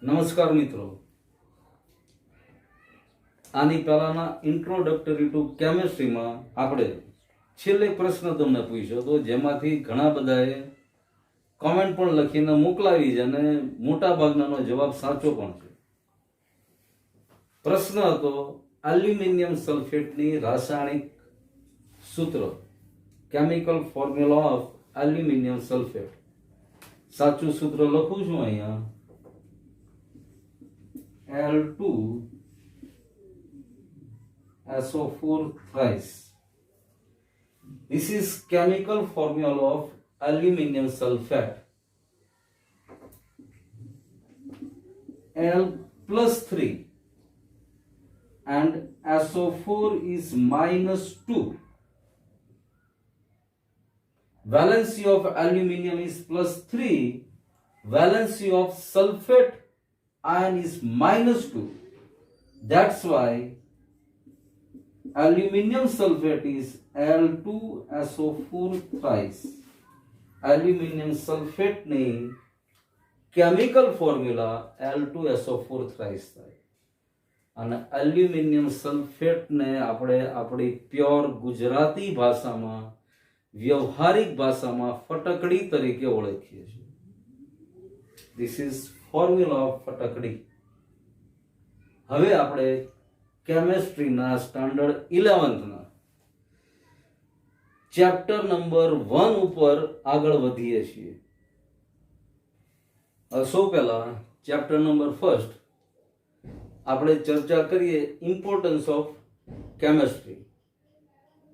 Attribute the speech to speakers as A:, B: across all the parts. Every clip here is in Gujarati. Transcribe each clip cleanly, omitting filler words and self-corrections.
A: નમસ્કાર મિત્રો, આની પહેલાના ઇન્ટ્રોડક્ટરી ટુ કેમેસ્ટ્રીમાં આપણે છેલ્લે પ્રશ્ન તમને પૂછ્યો હતો, જેમાંથી ઘણા બધાએ કોમેન્ટ પણ લખીને મોકલાવી છે અને મોટા ભાગનાનો જવાબ સાચો પણ છે. પ્રશ્ન હતો એલ્યુમિનિયમ સલ્ફેટની રાસાયણિક સૂત્ર, chemical formula of aluminium sulphate. સાચું સૂત્ર લખું છું અહીંયા, Al2SO4 thrice. This is chemical formula of aluminium sulfate. Al plus 3 and SO4 is minus 2. Valency of aluminium is plus 3. Valency of sulfate ion is minus 2. That's why aluminium sulfate is Al2SO4 thrice. Aluminium sulfate ની કેમિકલ ફોર્મ્યુલા Al2SO4 thrice થાય અને એલ્યુમિનિયમ સલ્ફેટને આપણે આપણી પ્યોર ગુજરાતી ભાષામાં, વ્યવહારિક ભાષામાં ફટકડી તરીકે ઓળખીએ છીએ. ધીસ ઇઝ ફોર્મ્યુલા ઓફ ફટકડી. હવે આપણે કેમેસ્ટ્રીના સ્ટાન્ડર્ડ 11ના ચેપ્ટર નંબર 1 ઉપર આગળ વધીએ છીએ. સૌ પહેલા ચેપ્ટર નંબર 1 આપણે ચર્ચા કરીએ ઇમ્પોર્ટન્સ ઓફ કેમેસ્ટ્રી.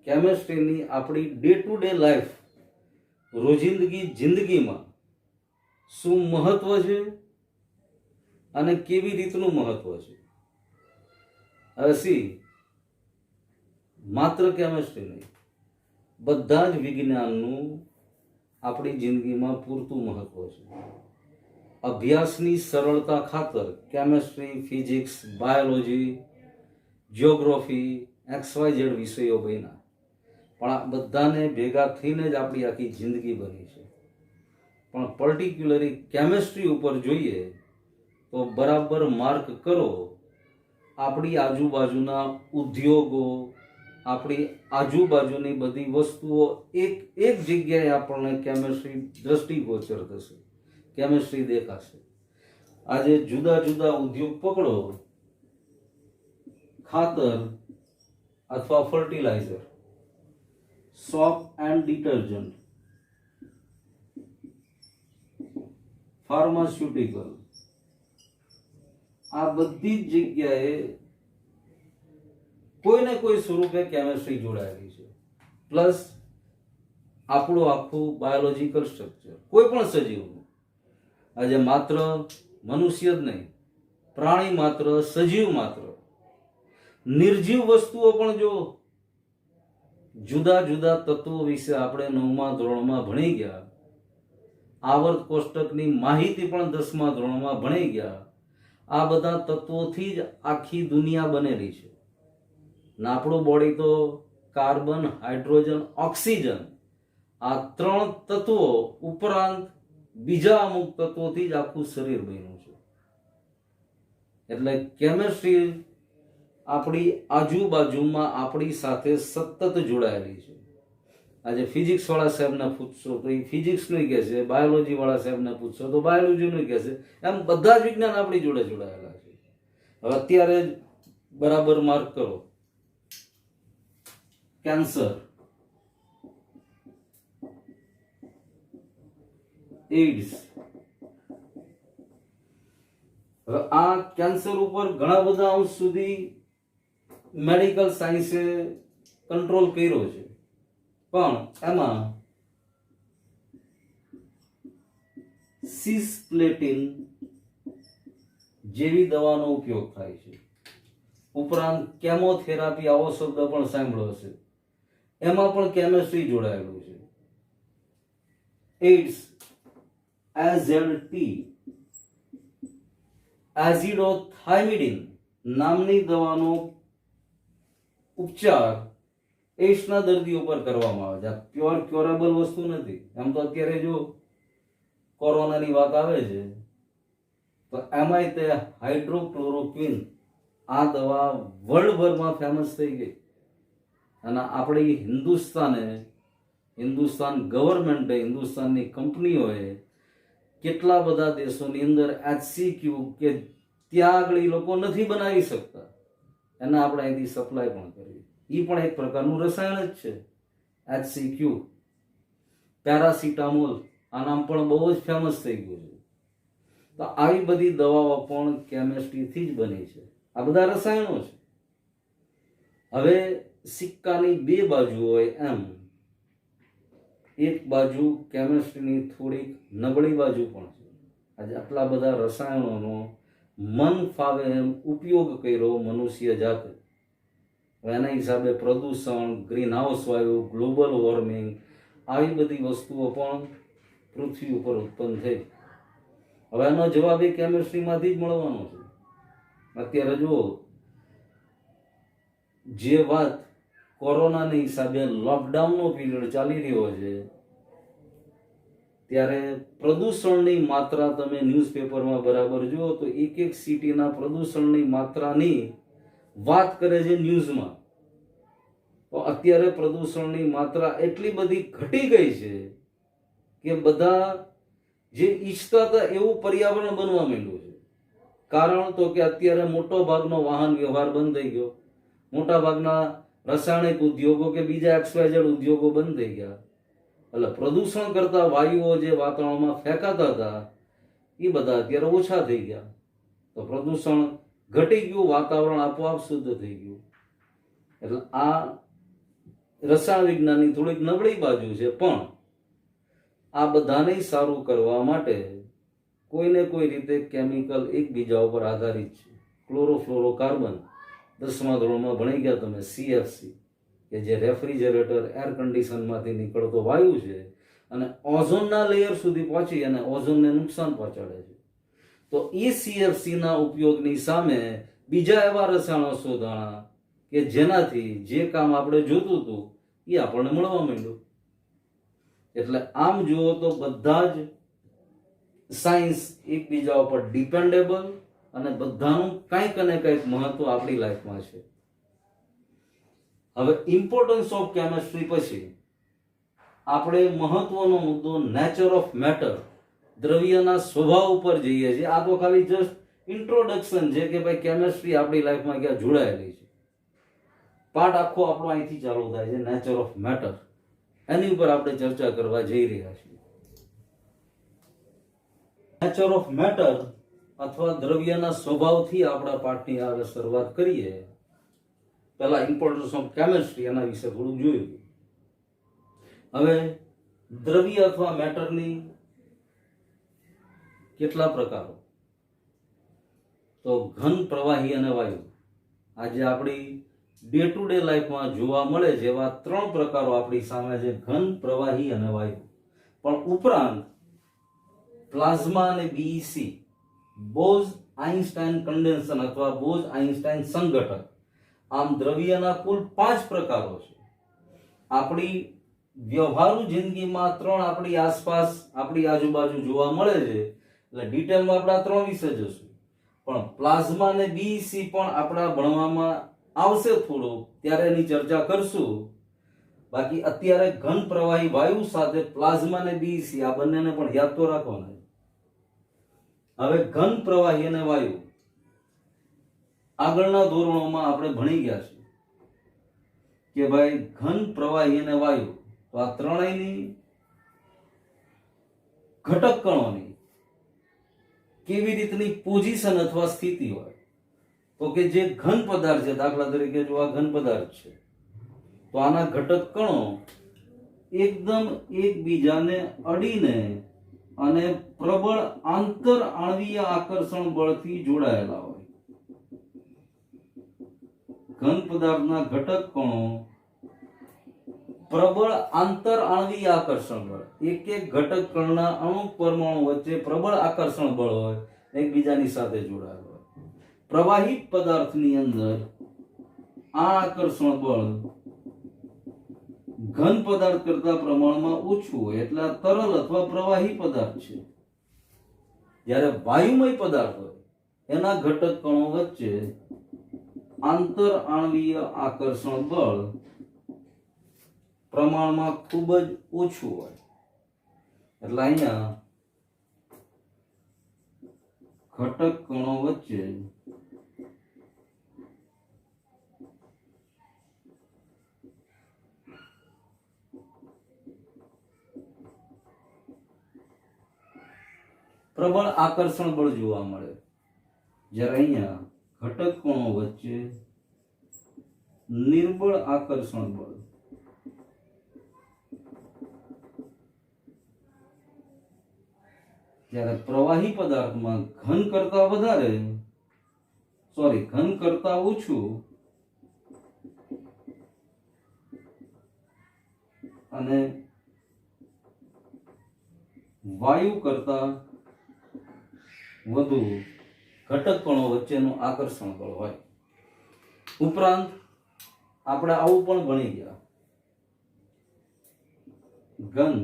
A: કેમેસ્ટ્રીની આપણી ડે ટુ ડે લાઈફ, રોજિંદગી જિંદગીમાં શું મહત્વ છે અને કેવી રીતનું મહત્વ છે. હવે માત્ર કેમેસ્ટ્રી નહીં, બધા જ વિજ્ઞાનનું આપણી જિંદગીમાં પૂરતું મહત્વ છે. અભ્યાસની સરળતા ખાતર chemistry, physics, biology, geography, XYZ વિષયો બન્યા, પણ આ બધાને ભેગા થઈને જ આપણી આખી જિંદગી બની છે. પણ પર્ટિક્યુલરી કેમેસ્ટ્રી ઉપર જોઈએ તો બરાબર માર્ક કરો, આપણી આજુબાજુના ઉદ્યોગો, આપણી આજુબાજુની બધી વસ્તુઓ એક જગ્યાએ આપણને કેમેસ્ટ્રી દ્રષ્ટિગોચર થશે, કેમેસ્ટ્રી દેખાશે. આજે જુદા જુદા ઉદ્યોગ પકડો, ખાતર અથવા fertiliser, soap and detergent, pharmaceutical, આ બધી જ જગ્યાએ કોઈને કોઈ સ્વરૂપે કેમેસ્ટ્રી જોડાયેલી છે. પ્લસ આપણું આખું બાયોલોજીકલ સ્ટ્રક્ચર, કોઈ પણ સજીવનું, આજે માત્ર મનુષ્ય જ નહીં, પ્રાણી માત્ર, સજીવ માત્ર, નિર્જીવ વસ્તુઓ પણ જો જુદા જુદા તત્વો વિશે આપણે 9મા ધોરણમાં ભણી ગયા, આવર્ત કોષ્ટકની માહિતી પણ 10મા ધોરણમાં ભણી ગયા. આ બધા તત્વોથી જ આખી દુનિયા બનેલી છે. આપણું બોડી તો કાર્બન, હાઇડ્રોજન, ઓક્સિજન, આ 3 તત્વો ઉપરાંત બીજા અમુક તત્વોથી જ આખું શરીર બન્યું છે. એટલે કેમેસ્ટ્રી આપણી આજુબાજુમાં આપણી સાથે સતત જોડાયેલી છે. આજે ફિઝિક્સ વાળા સાહેબને પૂછશો તો એ ફિઝિક્સનું કહેશે, બાયોલોજી વાળા સાહેબને પૂછશો તો બાયોલોજીનું કહેશે. એમ બધા જ વિજ્ઞાન આપણી જોડે જોડાયેલા છે. હવે અત્યારે જ બરાબર માર્ક કરો, કેન્સર, એઇડ્સ. હવે આ કેન્સર ઉપર ઘણા બધા અંશ સુધી મેડિકલ સાયન્સે કંટ્રોલ કર્યો છે, પણ એમાં સિસ્પ્લેટિન જેવી દવાનો ઉપયોગ થાય છે. ઉપરાંત કેમોથેરાપી, આવો શબ્દ પણ સાંભળ્યો હશે, એમાં પણ કેમેસ્ટ્રી જોડાયેલું છે. એઇડ્સ, AZT, એઝિડોથાઇમિડિન નામની દવાનો ઉપચાર એઇડ્સના દર્દીઓ પર કરવામાં આવે છે. આ પ્યોર ક્યોરેબલ વસ્તુ નથી. એમ તો અત્યારે જો કોરોનાની વાત આવે છે તો એમાંય તે હાઇડ્રોક્લોરોક્વિન આ દવા વર્લ્ડભરમાં ફેમસ થઈ ગઈ અને આપણી હિન્દુસ્તાન ગવર્મેન્ટે, હિન્દુસ્તાનની કંપનીઓએ કેટલા બધા દેશોની અંદર HCQ કે ત્યાં આગળ એ લોકો નથી બનાવી શકતા, એના આપણે અહીંથી સપ્લાય પણ કરવી. એ પણ એક પ્રકારનું રસાયણ જ છે. HCQ, પેરાસિટામોલ, આ નામ પણ બહુ જ ફેમસ થઈ ગયું છે. તો આવી બધી દવાઓ પણ કેમેસ્ટ્રીથી જ બની છે. આ બધા રસાયણો છે. હવે સિક્કાની બે બાજુ હોય એમ એક બાજુ કેમેસ્ટ્રીની થોડીક નબળી બાજુ પણ છે. આજે આટલા બધા રસાયણોનો મન ફાવે એમ ઉપયોગ કર્યો મનુષ્ય જાતે, એના હિસાબે પ્રદૂષણ, ગ્રીન હાઉસ વાયુ, ગ્લોબલ વોર્મિંગ, આવી બધી વસ્તુઓ પણ પૃથ્વી ઉપર ઉત્પન્ન થઈ. હવે એનો જવાબ એ કેમેસ્ટ્રીમાંથી જ મળવાનો છે. અત્યારે જુઓ, જે વાત કોરોનાના હિસાબે લોકડાઉનનો પીરિયડ ચાલી રહ્યો છે, ત્યારે પ્રદૂષણની માત્રા તમે ન્યૂઝપેપરમાં બરાબર જુઓ તો એક એક સિટીના પ્રદૂષણની માત્રાની વાત કરે છે ન્યૂઝમાં. તો અત્યારે પ્રદૂષણની માત્રા એટલી બધી ઘટી ગઈ છે કે બધા જે ઈચ્છતા હતા એવું પર્યાવરણ બનવા માંડ્યું છે. કારણ તો કે અત્યારે મોટો ભાગનો વાહન વ્યવહાર બંધ થઈ ગયો, મોટા ભાગના રાસાયણિક ઉદ્યોગો કે બીજા XYZ ઉદ્યોગો બંધ થઈ ગયા, એટલે પ્રદૂષણ કરતા વાયુઓ જે વાતાવરણમાં ફેંકાતા હતા એ બધા અત્યારે ઓછા થઈ ગયા. તો પ્રદૂષણ ઘટી ગયું, વાતાવરણ આપોઆપ શુદ્ધ થઈ ગયું. એટલે આ રસાયણ વિજ્ઞાનની થોડીક નબળી બાજુ છે. પણ આ બધાને સારું કરવા માટે કોઈને કોઈ રીતે કેમિકલ એકબીજા ઉપર આધારિત છે. ક્લોરોફ્લોરોકાર્બન 10મા ધોરણમાં ભણી ગયા તમે, CFC, કે જે રેફ્રિજરેટર, એર કન્ડિશનમાંથી નીકળતો વાયુ છે અને ઓઝોનના લેયર સુધી પહોંચી અને ઓઝોનને નુકસાન પહોંચાડે છે. તો એ CFC ના ઉપયોગની સામે બીજા એવા રસાયણો શોધાણા કે જેનાથી જે કામ આપણે જોતું હતું એ આપણને મળવા માંડ્યું. એટલે આમ જુઓ તો બધા જ સાયન્સ એકબીજા ઉપર ડિપેન્ડેબલ અને બધાનું કંઈક ને કંઈક મહત્વ આપણી લાઈફમાં છે. હવે ઇમ્પોર્ટન્સ ઓફ કેમેસ્ટ્રી પછી આપણે મહત્વનો મુદ્દો નેચર ઓફ મેટર, દ્રવ્યના સ્વભાવ ઉપર જઈએ છીએ. આ તો ખાલી જસ્ટ ઇન્ટ્રોડક્શન છે કે ભાઈ કેમેસ્ટ્રી આપણી લાઈફમાં ક્યાં જોડાયેલી છે. પાઠ આખો આપણો અહીંથી ચાલુ થાય છે, નેચર ઓફ મેટર. એની ઉપર આપણે ચર્ચા કરવા જઈ રહ્યા છીએ. નેચર ઓફ મેટર અથવા દ્રવ્યના સ્વભાવથી આપણા પાઠની આગળ શરૂઆત કરીએ. પહેલા ઇમ્પોર્ટન્સ ઓફ કેમેસ્ટ્રી, એના વિશે થોડું જોયું. હવે દ્રવ્ય અથવા મેટરની કેટલા પ્રકારો? તો ઘન, પ્રવાહી અને વાયુ. આજે આપણી ડે ટુ ડે લાઈફમાં જોવા મળે છે એવા 3 પ્રકારો આપણી સામે છે, ઘન, પ્રવાહી અને વાયુ. પણ ઉપરાંત પ્લાઝ્મા અને BEC, બોઝ-આઇન્સ્ટાઇન કન્ડેન્સન અથવા બોઝ-આઇન્સ્ટાઇન સંઘટક. આમ દ્રવ્યના કુલ 5 પ્રકારો છે. આપણી વ્યવહારુ જિંદગીમાં 3 આપણી આસપાસ, આપણી આજુબાજુ જોવા મળે છે. એટલે ડિટેલમાં આપણે આ 3 વિશે જોશું. પણ પ્લાઝ્મા અને BEC પણ આપણા ભણવામાં આવશે થોડું, ત્યારે એની ચર્ચા કરશું. બાકી અત્યારે ઘન, પ્રવાહી, વાયુ સાથે પ્લાઝ્મા અને BEC આ બંનેને પણ યાદ તો રાખવાના. હવે ઘન, પ્રવાહી અને વાયુ આગળના ધોરણોમાં આપણે ભણી ગયા છીએ કે ભાઈ ઘન, પ્રવાહી અને વાયુ, તો આ ત્રણેયની ઘટક કણોની કેવી રીતની પોઝિશન અથવા સ્થિતિ હોય. તો કે જે ઘન પદાર્થ છે, દાખલા તરીકે જો આ ઘન પદાર્થ છે, તો આના ઘટક કણો એકદમ એકબીજાને અડીને અને પ્રબળ આંતર આણ્વીય આકર્ષણ બળથી જોડાયેલા હોય. ઘન પદાર્થના ઘટક કણો પ્રબળ આંતર આણ્વીય આકર્ષણ બળ, એક એક ઘટક કણના અણુ પરમાણુ વચ્ચે પ્રબળ આકર્ષણ બળ હોય, એકબીજાની સાથે જોડાયેલા હોય. પ્રવાહી પદાર્થની અંદર આ આકર્ષણ બળ ઘન પદાર્થ કરતા પ્રમાણમાં ઓછું હોય, એટલે આ તરલ અથવા પ્રવાહી પદાર્થ છે. જ્યારે વાયુમય પદાર્થ હોય એના ઘટક કણો વચ્ચે આંતર આણવીય આકર્ષણ બળ પ્રમાણમાં ખૂબ જ ઓછું હોય, એટલે અહીંયા ઘટક કણો વચ્ચે પ્રબળ આકર્ષણ બળ જોવા મળે, જ્યારે અહીંયા ઘટક કણો વચ્ચે નિર્બળ આકર્ષણ બળ જ્યારે પ્રવાહી પદાર્થમાં ઘન કરતા વધારે ઘન કરતા ઓછું અને વાયુ કરતા વધુ ઘટક કણો વચ્ચેનું આકર્ષણ બળ હોય. ઉપરાંત આપણે આવું પણ ભણી ગયા, ઘન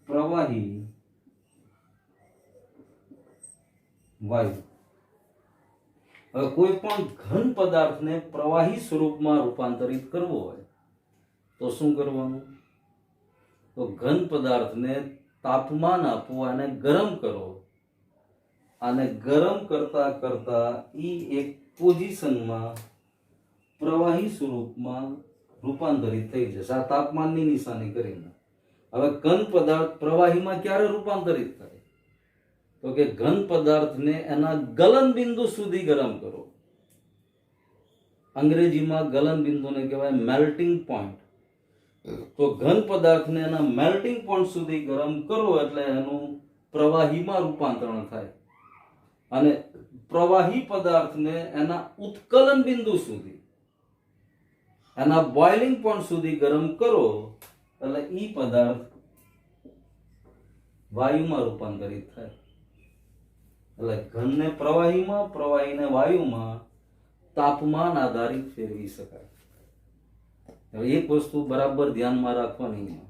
A: પ્રવાહી વાયુ. હવે કોઈ પણ ઘન પદાર્થને પ્રવાહી સ્વરૂપમાં રૂપાંતરિત કરવો હોય તો શું કરવાનું? તો ઘન પદાર્થને તાપમાન આપો અને ગરમ કરો, અને ગરમ કરતા કરતા ઈ એક પોઝિશનમાં પ્રવાહી સ્વરૂપમાં રૂપાંતરિત થઈ જશે, આ તાપમાનની નિશાની કરીને. હવે ઘન પદાર્થ પ્રવાહીમાં ક્યારે રૂપાંતરિત થાય? તો કે ઘન પદાર્થને એના ગલન બિંદુ સુધી ગરમ કરો. અંગ્રેજીમાં ગલન બિંદુને કહેવાય મેલ્ટિંગ પોઈન્ટ. તો ઘન પદાર્થને એના મેલ્ટિંગ પોઈન્ટ સુધી ગરમ કરો એટલે એનું પ્રવાહીમાં રૂપાંતરણ થાય, અને પ્રવાહી પદાર્થને એના ઉત્કલન બિંદુ સુધી, એના બોઇલિંગ પોઈન્ટ સુધી ગરમ કરો એટલે ઈ પદાર્થ વાયુમાં રૂપાંતરિત થાય. એટલે ઘનને પ્રવાહીમાં, પ્રવાહીને વાયુમાં તાપમાન આધારિત ફેરવી શકાય. હવે એક વસ્તુ બરાબર ધ્યાનમાં રાખવાની,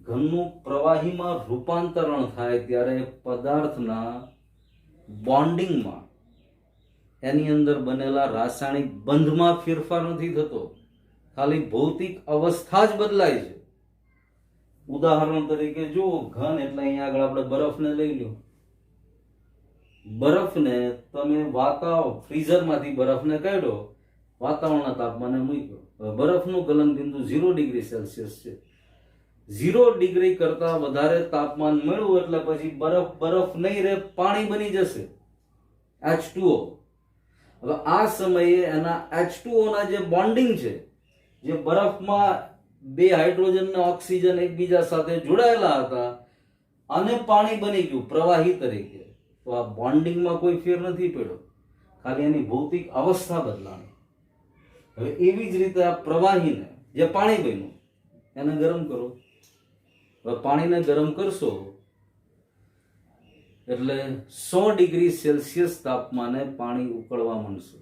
A: ઘનનું પ્રવાહીમાં રૂપાંતરણ થાય ત્યારે પદાર્થના બોન્ડિંગમાં, એની અંદર બનેલા રાસાયણિક બંધમાં ફેરફાર નથી થતો, ખાલી ભૌતિક અવસ્થા જ બદલાય છે. ઉદાહરણ તરીકે જુઓ, ઘન એટલે અહીંયા આગળ આપણે બરફને લઈ લો. બરફને તમે ફ્રીઝરમાંથી બરફને કાઢ્યો, વાતાવરણના તાપમાને મૂક્યો. બરફનું ગલન બિંદુ 0 ડિગ્રી સેલ્સિયસ છે. 0 ડિગ્રી કરતા વધારે તાપમાન મળ્યું એટલે પછી બરફ નહીં રહે, પાણી બની જશે, H2O. હવે આ સમયે એના H2O ના જે બોન્ડિંગ છે, જે બરફમાં બે હાઇડ્રોજન અને ઓક્સિજન એકબીજા સાથે જોડાયેલા હતા અને પાણી બની ગયું પ્રવાહી તરીકે, તો આ બોન્ડિંગમાં કોઈ ફેર નથી પડ્યો, ખાલી એની ભૌતિક અવસ્થા બદલાણી. હવે એવી જ રીતે આ પ્રવાહીને, જે પાણી બન્યું, એને ગરમ કરો. હવે પાણીને ગરમ કરશો એટલે 100 ડિગ્રી સેલ્સિયસ તાપમાને પાણી ઉકળવા માંડશે.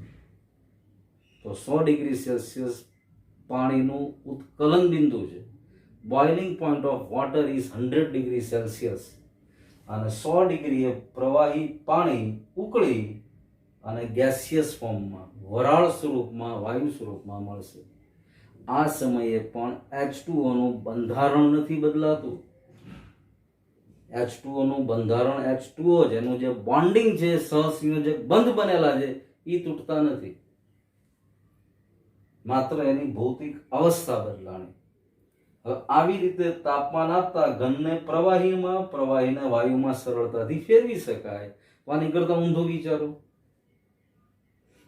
A: તો 100 ડિગ્રી સેલ્સિયસ પાણીનું ઉત્કલન બિંદુ છે. Boiling point of water is 100 degree Celsius, અને 100 ડિગ્રીએ પ્રવાહી પાણી ઉકળી અને ગેસિયસ ફોર્મમાં, વરાળ સ્વરૂપમાં, વાયુ સ્વરૂપમાં મળશે. આ સમયે પણ H2O નું બંધારણ નથી બદલાતું. H2O નું બંધારણ H2O છે, એનું જે બોન્ડિંગ છે, સહસંયોજક બંધ બનેલા છે, એ તૂટતા નથી, માત્ર એની ભૌતિક અવસ્થા બદલાણી. હવે આવી રીતે તાપમાન આપતા ઘનને પ્રવાહીમાં, પ્રવાહીને વાયુમાં સરળતાથી ફેરવી શકાય. આની કરતા ઊંધું વિચારો.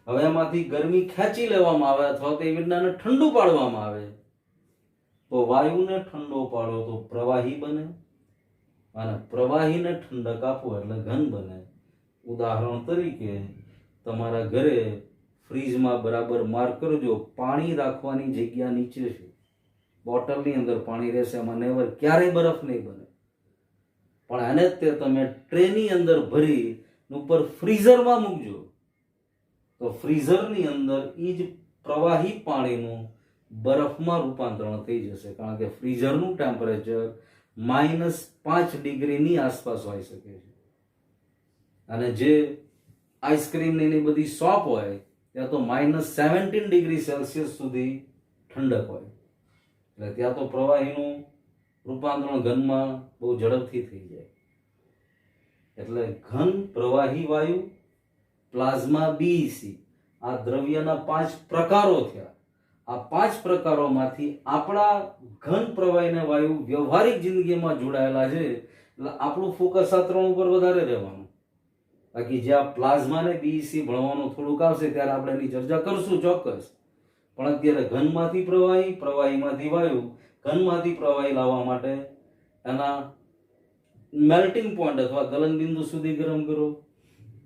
A: હવે એમાંથી ગરમી ખેંચી લેવામાં આવે અથવા તો એ વિજ્ઞાનને ઠંડુ પાડવામાં આવે, તો વાયુને ઠંડો પાડો તો પ્રવાહી બને, અને પ્રવાહીને ઠંડક આપો એટલે ઘન બને. ઉદાહરણ તરીકે તમારા ઘરે ફ્રીજમાં બરાબર માર્ક કરજો, પાણી રાખવાની જગ્યા નીચે છે, બોટલની અંદર પાણી રહેશે, એમાં નેવર ક્યારેય બરફ નહીં બને. પણ આને તે તમે ટ્રેની અંદર ભરી ઉપર ફ્રીઝરમાં મૂકજો, તો ફ્રીઝરની અંદર એ જ પ્રવાહી પાણીનું બરફમાં રૂપાંતરણ થઈ જશે, કારણ કે ફ્રીઝરનું ટેમ્પરેચર -5 ડિગ્રીની આસપાસ હોઈ શકે છે. અને જે આઈસ્ક્રીમ ની બધી શોપ હોય ત્યાં તો -17 ડિગ્રી સેલ્સિયસ સુધી ઠંડક હોય. એટલે ત્યાં તો પ્રવાહીનું રૂપાંતરણ ઘનમાં બહુ ઝડપથી થઈ જાય. એટલે ઘન, પ્રવાહી વાયુ, પ્લાઝ્મા, બીઈસી આ દ્રવ્યના 5 પ્રકારો થયા. આ 5 પ્રકારોમાંથી આપણા ઘન, પ્રવાહી અને વાયુ વ્યવહારિક જિંદગીમાં જોડાયેલા છે. એટલે આપણું ફોકસ આ 3 ઉપર વધારે રહેવાનું. બાકી જે આ પ્લાઝમા ને બીઈસી ભણવાનું થોડુંક આવશે ત્યારે આપણે એની ચર્ચા કરશું ચોક્કસ. પણ અત્યારે ઘનમાંથી પ્રવાહી, પ્રવાહીમાંથી વાયુ, ઘનમાંથી પ્રવાહી લાવવા માટે એના મેલ્ટિંગ પોઈન્ટ અથવા ગલન બિંદુ સુધી ગરમ કરો.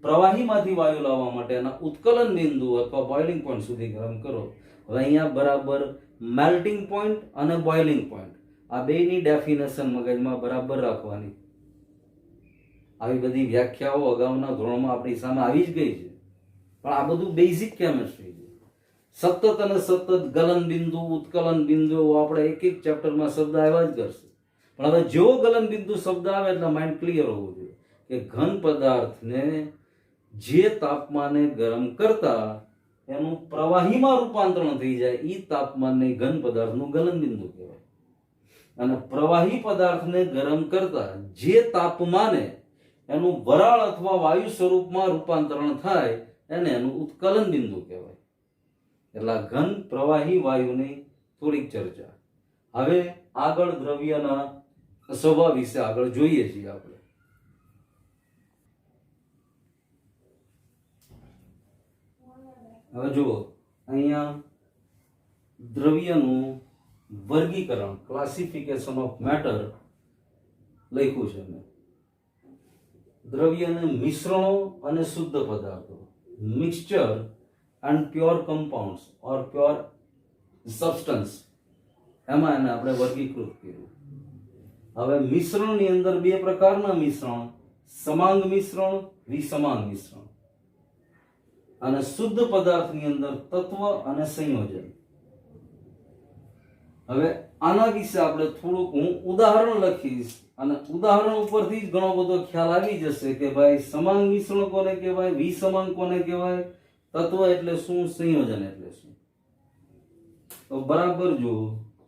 A: પ્રવાહીમાંથી વાયુ લાવવા માટે એના ઉત્કલન બિંદુ અથવા બોઇલિંગ પોઈન્ટ સુધી ગરમ કરો. હવે અહીંયા બરાબર મેલ્ટિંગ પોઈન્ટ અને બોઇલિંગ પોઈન્ટ આ બેની ડેફિનેશન મગજમાં બરાબર રાખવાની. આવી બધી વ્યાખ્યાઓ અગાઉના ધોરણમાં આપણી સામે આવી જ ગઈ છે, પણ આ બધું બેઝિક કેમિસ્ટ્રી છે. સતત અને સતત ગલન બિંદુ, ઉત્કલન બિંદુ આપણે એક એક ચેપ્ટરમાં શબ્દ આવ્યા જ કરશે. પણ હવે જેવો ગલન બિંદુ શબ્દ આવે એટલે માઇન્ડ ક્લિયર હોવું જોઈએ કે ઘન પદાર્થને જે તાપમાને ગરમ કરતા એનું પ્રવાહીમાં રૂપાંતરણ થઈ જાય એ તાપમાનને ઘન પદાર્થનું ગલન બિંદુ કહેવાય. અને પ્રવાહી પદાર્થને ગરમ કરતા જે તાપમાને એનું વરાળ અથવા વાયુ સ્વરૂપમાં રૂપાંતરણ થાય એને એનું ઉત્કલન બિંદુ કહેવાય. એટલે ઘન, પ્રવાહી, વાયુની થોડીક ચર્ચા. હવે આગળ દ્રવ્યના સ્વભાવ વિશે આગળ જોઈએ છીએ આપણે. હવે જુઓ, અહીંયા દ્રવ્યનું વર્ગીકરણ, ક્લાસિફિકેશન ઓફ મેટર લખ્યું છે મેં. દ્રવ્યને મિશ્રણો અને શુદ્ધ પદાર્થો, mixture and pure compounds or pure substance, એમાં એને આપણે વર્ગીકૃત કર્યું. હવે મિશ્રણની અંદર 2 પ્રકારના મિશ્રણ, સમાંગ મિશ્રણ, વિસમાંગ મિશ્રણ. અને શુદ્ધ પદાર્થની અંદર તત્વ અને સંયોજન. હવે આના વિશે આપણે થોડુંક હું ઉદાહરણ લખીશ અને ઉદાહરણ ઉપરથી જ ઘણો બધો ખ્યાલ આવી જશે કે ભાઈ સમાંગ મિશ્રણ કોને કહેવાય, વિસમાંગ કોને કહેવાય, તત્વ એટલે શું, સંયોજન એટલે શું. તો બરાબર જો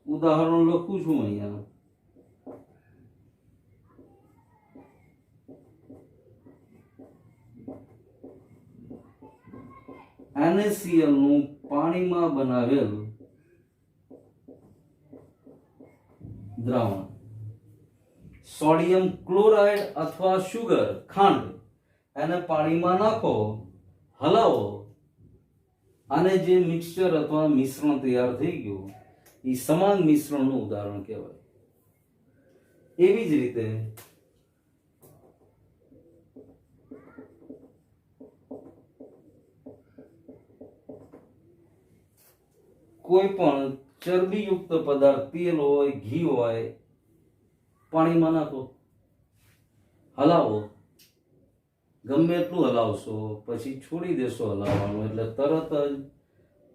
A: ઉદાહરણ લખું છું અહીંયા. NaCl નું પાણીમાં બનાવેલ દ્રાવણ, સોડિયમ ક્લોરાઇડ અથવા સુગર, ખાંડ, એને પાણીમાં નાખો, હલાવો, અને જે મિક્સચર અથવા મિશ્રણ તૈયાર થઈ ગયું એ સમાંગ મિશ્રણનું ઉદાહરણ કહેવાય. એવી જ રીતે કોઈ પણ ચરબીયુક્ત પદાર્થ, તેલ હોય, ઘી હોય, પાણીમાં નાખો, હલાવો, ગમે એટલું હલાવશો પછી છોડી દેશો હલાવવાનું એટલે તરત જ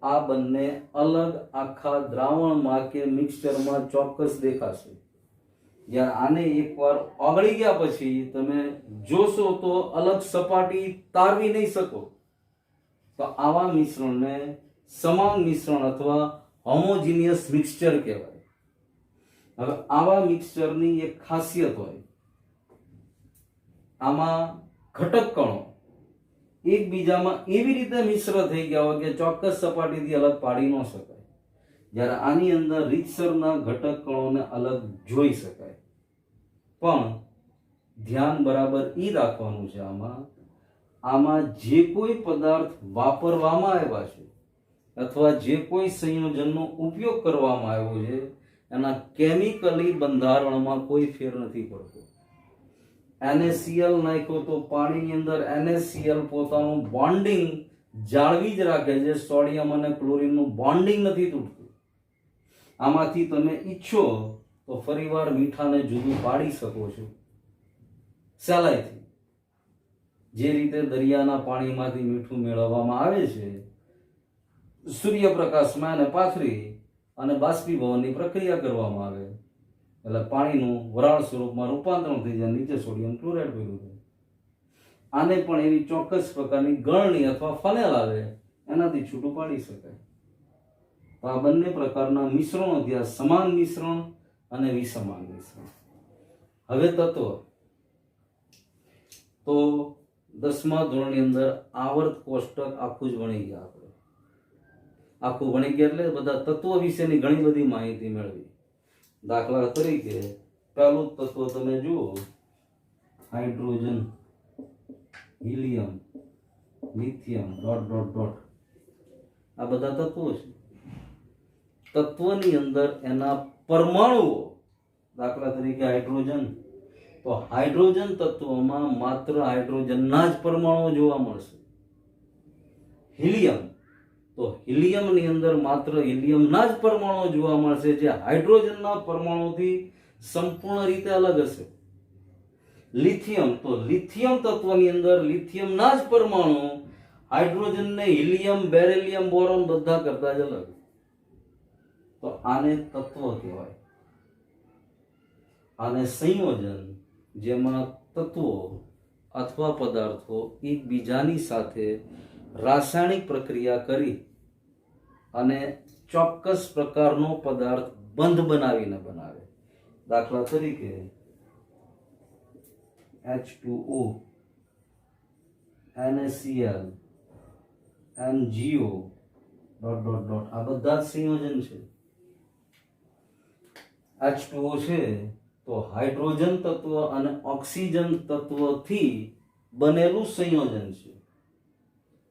A: આ બંને અલગ આખા દ્રાવણમાં કે મિક્સચરમાં ચોક્કસ દેખાશે. જ્યારે આને એકવાર ઓગળી ગયા પછી તમે જોશો તો અલગ સપાટી તારવી નહીં શકો. તો આવા મિશ્રણને સમાંગ મિશ્રણ અથવા હોમોજીનિયસ મિક્સચર કહેવાય. હવે આવા મિક્સચરની એક ખાસિયત હોય, આમાં ઘટક કણો એકબીજામાં એવી રીતે મિશ્ર થઈ ગયા હોય કે ચોક્કસ સપાટીથી અલગ પાડી ન શકાય. જ્યારે આની અંદર રીતસરના ઘટક કણોને અલગ જોઈ શકાય. પણ ધ્યાન બરાબર ઈ રાખવાનું છે, આમાં જે કોઈ પદાર્થ વાપરવામાં આવ્યા છે અથવા જે કોઈ સંયોજનનો ઉપયોગ કરવામાં આવ્યો છે એના કેમિકલી બંધારણમાં કોઈ ફેર નથી પડતો. NaCl નાખ્યો તો પાણીની અંદર NaCl પોતાનું બોન્ડિંગ જાળવી જ રાખે છે, સોડિયમ અને ક્લોરીનનું બોન્ડિંગ નથી તૂટતું. આમાંથી તમે ઈચ્છો તો ફરીવાર મીઠાને જુદું પાડી શકો છો સહેલાઈથી. જે રીતે દરિયાના પાણીમાંથી મીઠું મેળવવામાં આવે છે, સૂર્યપ્રકાશમાં એને પાથરી અને બાષ્પીભવનની પ્રક્રિયા કરવામાં આવે એટલે પાણીનું વરાળ સ્વરૂપમાં રૂપાંતરણ થઈ જાય, નીચે સોડિયમ ક્લોરાઇડ ભેગું થાય. આને પણ એવી ચોક્કસ પ્રકારની ગળણી અથવા ફનેલ આવે એનાથી છૂટું પાડી શકાય. તો આ બંને પ્રકારના મિશ્રણો થયા, સમાન મિશ્રણ અને વિસમાન મિશ્રણ. હવે તત્વ તો 10મા ધોરણની અંદર આવર્ત કોષ્ટક આખું જ ભણી ગયા આપણે. આખું ભણી ગયા એટલે બધા તત્વો વિશેની ઘણી બધી માહિતી મેળવી. દાખલા તરીકે પહેલું તત્વ તમે જુઓ, hydrogen, helium, lithium, dot dot dot, આ બધા તત્વો છે. તત્વની અંદર એના પરમાણુઓ, દાખલા તરીકે હાઇડ્રોજન, તો હાઇડ્રોજન તત્વમાં માત્ર હાઇડ્રોજનના જ પરમાણુઓ જોવા મળશે. હિલિયમ, તો હિલિયમની અંદર માત્ર હિલિયમના જ પરમાણુઓ જોવા મળશે, જે હાઇડ્રોજનના પરમાણુથી સંપૂર્ણ રીતે અલગ હશે. લિથિયમ, તો લિથિયમ તત્વની અંદર લિથિયમના જ પરમાણુ હાઇડ્રોજનને હિલિયમ, બેરિલિયમ, બોરોન બધા કરતા જ અલગ. તો આને તત્વ કહેવાય. આને સંયોજન, જેમાં તત્વો અથવા પદાર્થો એકબીજાની સાથે રાસાયણિક પ્રક્રિયા કરી અને ચોક્કસ પ્રકારનો પદાર્થ બંધ બનાવીને બનાવે. દાખલા તરીકે H2O, NaCl, MgO, dot dot dot, આ બધા જ સંયોજન છે. H2O છે તો હાઇડ્રોજન તત્વ અને ઓક્સિજન તત્વથી બનેલું સંયોજન છે.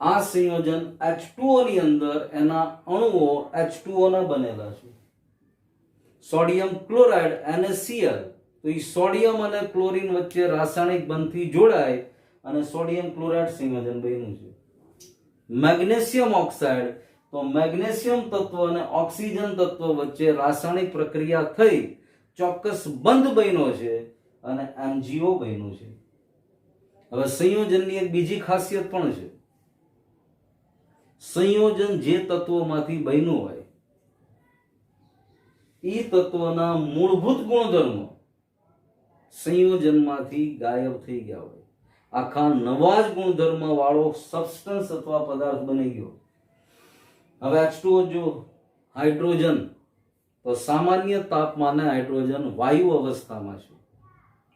A: આ સંયોજન H2O ની અંદર એના અણુઓ H2O ના બનેલા છે. સોડિયમ ક્લોરાઇડ NaCl, તો એ સોડિયમ અને ક્લોરીન વચ્ચે રાસાયણિક બંધથી જોડાય અને સોડિયમ ક્લોરાઇડ સંયોજન બન્યું છે. મેગ્નેશિયમ ઓક્સાઇડ, તો મેગ્નેશિયમ તત્વ અને ઓક્સિજન તત્વ વચ્ચે રાસાયણિક પ્રક્રિયા થઈ ચોક્કસ બંધ બન્યો છે અને MgO બન્યું છે. હવે સંયોજનની એક બીજી ખાસિયત પણ છે. સંયોજન જે તત્વોમાંથી બન્યું હોય એ તત્વના મૂળભૂત ગુણધર્મો સંયોજનમાંથી ગાયબ થઈ ગયા હોય. આખા નવા જ ગુણધર્મ વાળો સબસ્ટન્સ અથવા પદાર્થ બની ગયો. હવે H2O જો હાઇડ્રોજન, તો સામાન્ય તાપમાને હાઇડ્રોજન વાયુ અવસ્થામાં છે.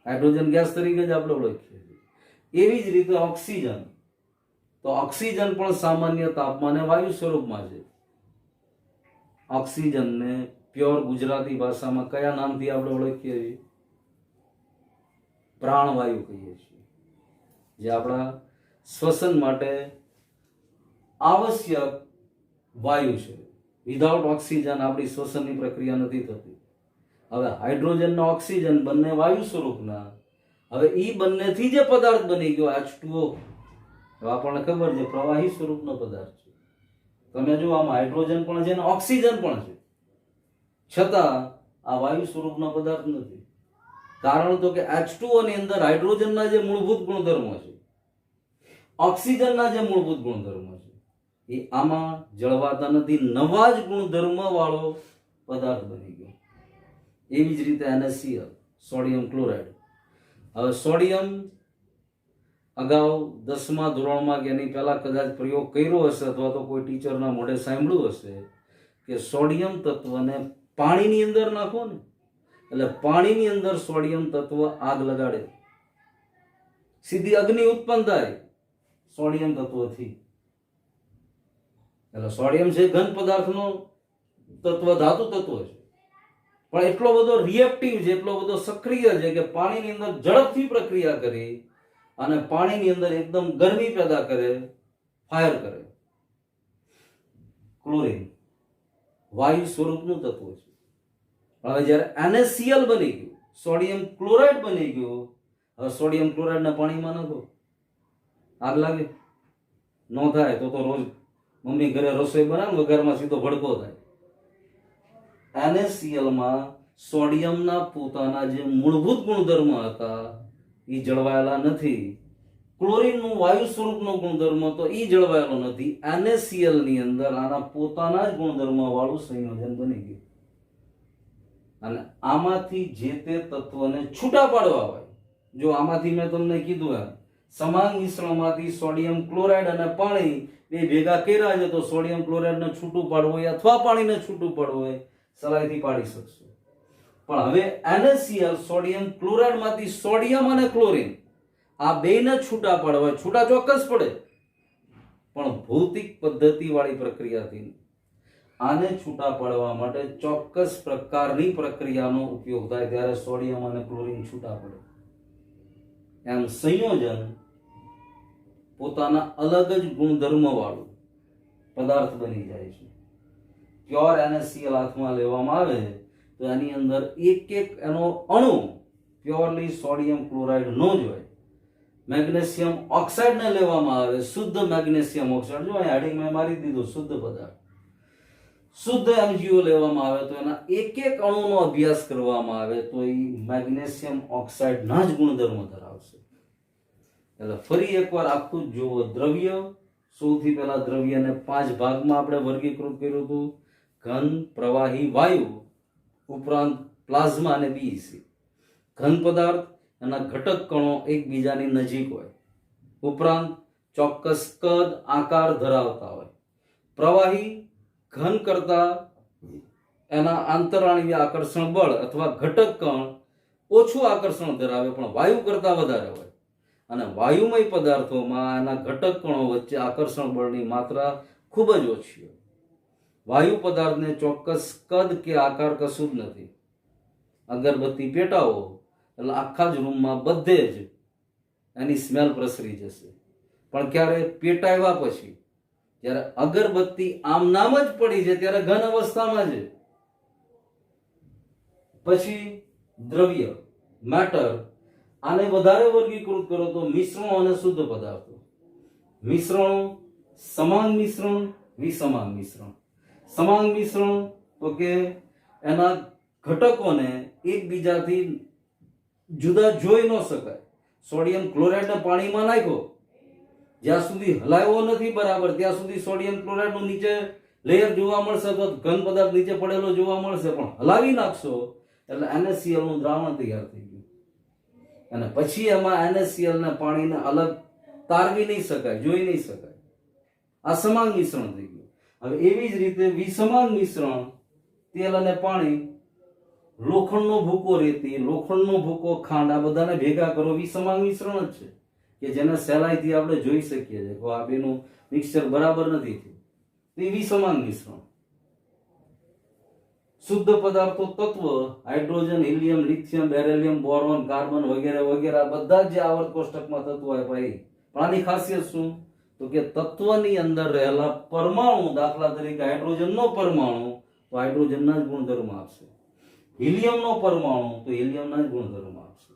A: હાઇડ્રોજન ગેસ તરીકે જ આપણે ઓળખીએ છીએ. એવી જ રીતે ઓક્સિજન, તો ઓક્સિજન પણ સામાન્ય તાપમાને વાયુ સ્વરૂપમાં છે. ઓક્સિજનને પ્યોર ગુજરાતી ભાષામાં કયા નામથી આપણે ઓળખીએ છીએ? પ્રાણવાયુ કહીએ છીએ, જે આપણા શ્વસન માટે આવશ્યક વાયુ છે. વિધાઉટ ઓક્સિજન આપણી શ્વસનની પ્રક્રિયા નથી થતી. હવે હાઇડ્રોજન અને ઓક્સિજન બંને વાયુ સ્વરૂપના, હવે ઈ બંનેથી જે પદાર્થ બની ગયો H2O, આપણને ખબર છે પ્રવાહી સ્વરૂપનો પદાર્થ છે. તમે જો આમાં હાઇડ્રોજન પણ છે અને ઓક્સિજન પણ છે, છતાં આ વાયુ સ્વરૂપનો પદાર્થ નથી. કારણ તો કે H2O ની અંદર હાઇડ્રોજનના જે મૂળભૂત ગુણધર્મો છે, ઓક્સિજનના જે મૂળભૂત ગુણધર્મો છે, એ આમાં જળવાતા નથી. નવા જ ગુણધર્મ વાળો પદાર્થ બની ગયો. એવી જ રીતે NaCl, સોડિયમ ક્લોરાઇડ. હવે સોડિયમ અગાઉ 10મા ધોરણમાં કે એની પહેલા કદાચ પ્રયોગ કર્યો હશે અથવા તો કોઈ ટીચરના મોઢે સાંભળ્યું હશે કે સોડિયમ તત્વને પાણીની અંદર નાખો ને, એટલે પાણીની અંદર સોડિયમ તત્વ આગ લગાડે, સીધી અગ્નિ ઉત્પન્ન થાય સોડિયમ તત્વથી. એટલે સોડિયમ છે ઘન પદાર્થનો તત્વ, ધાતુ તત્વ છે, પણ એટલો બધો રિએક્ટિવ છે, એટલો બધો સક્રિય છે કે પાણીની અંદર ઝડપથી પ્રક્રિયા કરી અને પાણીની અંદર એકદમ ગરમી પેદા કરે, ફાયર કરે. ક્લોરીન વાયુ સ્વરૂપનું તત્વ છે. હવે જ્યારે NaCl બની ગયું, સોડિયમ ક્લોરાઇડ બની ગયું, હવે સોડિયમ ક્લોરાઇડને પાણીમાં નાખો, આગ લાગે? ન થાય. તો રોજ મમ્મી ઘરે રસોઈ બનાવે, વઘારમાં સીધો ભડકો થાય. NaCl માં સોડિયમના પોતાના જે મૂળભૂત ગુણધર્મ હતા એ જળવાયેલા નથી ક્લોરીનનું વાયુ સ્વરૂપનો ગુણધર્મ તો ઈ જળવાયેલો નથી. NaCl ની અંદર આના પોતાના જ ગુણધર્મ વાળું સંયોજન બની ગયું અને આમાંથી જે તે તત્વને છૂટા પાડવા હોય, જો આમાંથી મેં તમને કીધું એમ સમાંગ મિશ્રણમાંથી સોડિયમ ક્લોરાઇડ અને પાણી બે ભેગા કર્યા છે તો સોડિયમ ક્લોરાઇડને છૂટું પાડવું હોય અથવા પાણીને છૂટું પાડવું હોય સલાઈથી પાડી શકશો. પણ હવે NaCl સોડિયમ ક્લોરાઇડમાંથી સોડિયમ અને ક્લોરીન આ બેને છૂટા પાડવા હોય, છૂટા ચોક્કસ પડે પણ ભૌતિક પદ્ધતિ વાળી પ્રક્રિયાથી. આને છૂટા પાડવા માટે ચોક્કસ પ્રકારની પ્રક્રિયાનો ઉપયોગ થાય ત્યારે સોડિયમ અને ક્લોરીન છૂટા પડે. એમ સંયોજન પોતાના અલગ જ ગુણધર્મ વાળું પદાર્થ બની જાય છે. પ્યોર NaCl હાથમાં લેવામાં આવે તો એની અંદર એક એક એનો અણુ પ્યોરલી સોડિયમ ક્લોરાઇડ નો જ હોય. મેગ્નેશિયમ ઓક્સાઇડ ને લેવામાં આવે, શુદ્ધ મેગ્નેશિયમ ઓક્સાઇડ, જો અહીં હેડિંગ મેં મારી દીધું શુદ્ધ પદાર્થ, શુદ્ધ MgO લેવામાં આવે તો એના એક એક અણુનો અભ્યાસ કરવામાં આવે તો એ મેગ્નેશિયમ ઓક્સાઇડ ના જ ગુણધર્મ ધરાવશે. એટલે ફરી એકવાર આખું જુઓ. દ્રવ્ય, સૌથી પહેલા દ્રવ્યને 5 ભાગમાં આપણે વર્ગીકૃત કર્યું હતું: ઘન, પ્રવાહી, વાયુ, ઉપરાંત પ્લાઝ્મા અને BEC. ઘન પદાર્થ એના ઘટક કણો એકબીજાની નજીક હોય, ઉપરાંત ચોક્કસ કદ આકાર ધરાવતા હોય. પ્રવાહી ઘન કરતા એના આંતરાણવીય આકર્ષણ બળ અથવા ઘટક કણ ઓછું આકર્ષણ ધરાવે પણ વાયુ કરતા વધારે હોય. અને વાયુમય પદાર્થોમાં એના ઘટક કણો વચ્ચે આકર્ષણ બળની માત્રા ખૂબ જ ઓછી હોય. વાયુ પદાર્થને ચોક્કસ કદ કે આકાર કશું જ નથી. અગરબત્તી પેટાવો એટલે આખા જ રૂમમાં બધે જ એની સ્મેલ પ્રસરી જશે. પણ ક્યારે પેટાવ્યા પછી જ્યારે અગરબત્તી આમ નામ જ પડી છે ત્યારે ઘન અવસ્થામાં છે. પછી દ્રવ્ય, મેટર, આને વધારે વર્ગીકૃત કરો તો મિશ્રણો અને શુદ્ધ પદાર્થો. મિશ્રણો સમાંગ મિશ્રણ, વિસમાંગ મિશ્રણ. સમાંગ મિશ્રણ તો કે એના ઘટકોને એકબીજાથી જુદા જોઈ ન શકાય. સોડિયમ ક્લોરાઇડને પાણીમાં નાખ્યો, જ્યાં સુધી હલાવ્યો નથી બરાબર ત્યાં સુધી સોડિયમ ક્લોરાઇડનું નીચે લેયર જોવા મળશે અથવા ઘન પદાર્થ નીચે પડેલો જોવા મળશે, પણ હલાવી નાખશો એટલે NaCl નું દ્રાવણ તૈયાર થઈ ગયું અને પછી એમાં NaCl ને પાણીને અલગ તારવી નહીં શકાય, જોઈ નહીં શકાય. આ સમાંગ મિશ્રણ થઈ ગયું. હવે એવી જ રીતે વિસમાંગ મિશ્રણ, તેલ અને પાણી, લોખંડનો ભૂકો રેતી, લોખંડનો ભૂકો ખાંડ, આ બધાને ભેગા કરો વિસમાંગ મિશ્રણ જ છે કે જેને સહેલાઈથી આપણે જોઈ શકીએ છીએ કે આ બેનું મિક્સચર બરાબર નથી થયું. તે વિસમાંગ મિશ્રણ. શુદ્ધ પદાર્થો તત્વ hydrogen, helium, lithium, beryllium, boron, carbon વગેરે વગેરે બધા જ જે આવર્ત કોષ્ટકમાં તત્વો આપ્યા. પણ આની ખાસિયત શું? તો કે તત્વની અંદર રહેલા પરમાણુ, દાખલા તરીકે હાઇડ્રોજનનો પરમાણુ તો હાઇડ્રોજનના જ ગુણધર્મ આપશે, હિલિયમનો પરમાણુ તો હિલિયમના જ ગુણધર્મ આપશે.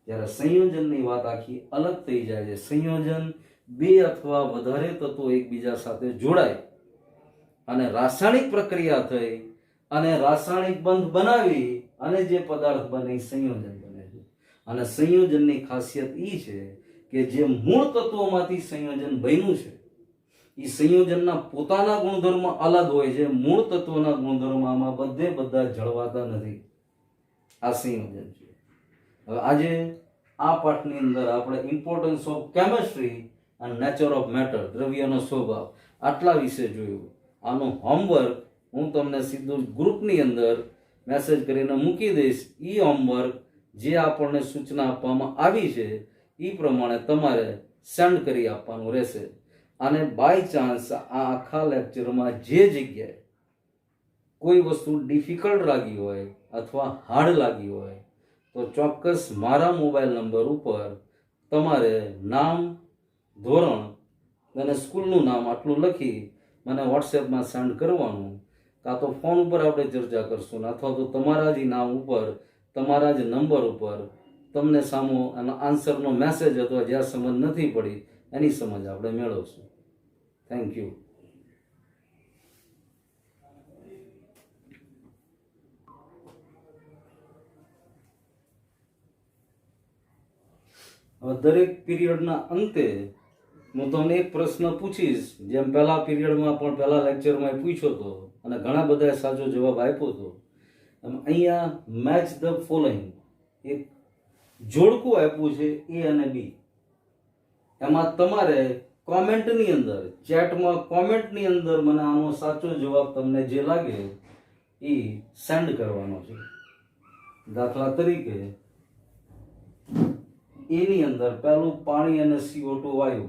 A: જ્યારે સંયોજનની વાત આખી અલગ થઈ જાય છે. સંયોજન બે અથવા વધારે તત્વો એકબીજા સાથે જોડાય અને રાસાયણિક પ્રક્રિયા થઈ અને રાસાયણિક બંધ બનાવી અને જે પદાર્થ બને એ સંયોજન બને છે. અને સંયોજનની ખાસિયત એ છે કે જે મૂળ તત્વોમાંથી સંયોજન બન્યું છે એ સંયોજનના પોતાના ગુણધર્મ અલગ હોય છે. મૂળ તત્વોના ગુણધર્મમાં બધે બધા જળવાતા નથી. આ સંયોજન છે. હવે આજે આ પાઠની અંદર આપણે ઇમ્પોર્ટન્સ ઓફ કેમિસ્ટ્રી અને નેચર ઓફ મેટર, દ્રવ્યનો સ્વભાવ, આટલા વિશે જોયું. આનું હોમવર્ક હું તમને સીધું ગ્રુપની અંદર મેસેજ કરીને મૂકી દઈશ. એ હોમવર્ક જે આપણને સૂચના આપવામાં આવી છે એ પ્રમાણે તમારે સેન્ડ કરી આપવાનું રહેશે. અને બાય ચાન્સ આ આખા લેક્ચરમાં જે જગ્યાએ કોઈ વસ્તુ ડિફિકલ્ટ લાગી હોય અથવા હાર્ડ લાગી હોય તો ચોક્કસ મારા મોબાઈલ નંબર ઉપર તમારે નામ, ધોરણ અને સ્કૂલનું નામ આટલું લખી મને વોટ્સએપમાં સેન્ડ કરવાનું. કાં તો ફોન ઉપર આપણે ચર્ચા કરશું અથવા તો તમારા જ નામ ઉપર, તમારા જ નંબર ઉપર તમને સામો એના આન્સરનો મેસેજ અથવા જ્યાં સમજ નથી પડી એની સમજ આપણે મેળવશું. Thank you. હવે દરેક પીરિયડના અંતે હું તમને એક પ્રશ્ન પૂછીશ, જેમ પહેલા પીરિયડમાં પણ પહેલા લેક્ચરમાં પૂછ્યો હતો અને ઘણા બધાએ સાચો જવાબ આપ્યો હતો. એમ અહીંયા મેચ ધ ફોલોઈંગ એક જોડકું આપ્યું છે એ અને બી. એમાં તમારે કોમેન્ટની અંદર, ચેટમાં કોમેન્ટની અંદર મને આનો સાચો જવાબ તમને જે લાગે એ સેન્ડ કરવાનો છે. દાખલા તરીકે એની અંદર પહેલું પાણી અને CO2 વાયુ,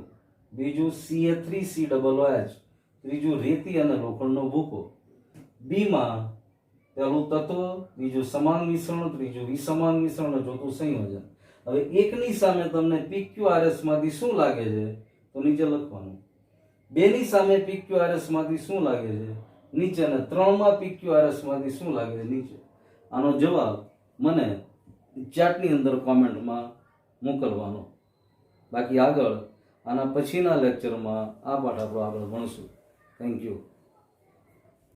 A: બીજું CA3COOH, ત્રીજું રેતી અને લોખંડનો ભૂકો. બીમાં પહેલું તત્વ, બીજું સમાન મિશ્રણ, ત્રીજું વિસમાન મિશ્રણ અને ચોથું સંયોજન. હવે એકની સામે તમને PQRS માંથી શું લાગે છે તો નીચે લખવાનું. બેની સામે PQRS માંથી શું લાગે છે નીચે, અને ત્રણમાં PQRS માંથી શું લાગે છે નીચે. આનો જવાબ મને ચેટની અંદર કોમેન્ટમાં મોકલવાનો. બાકી આગળ આના પછીના લેક્ચરમાં આ પાઠ આપણે આગળ ભણશું. Thank you.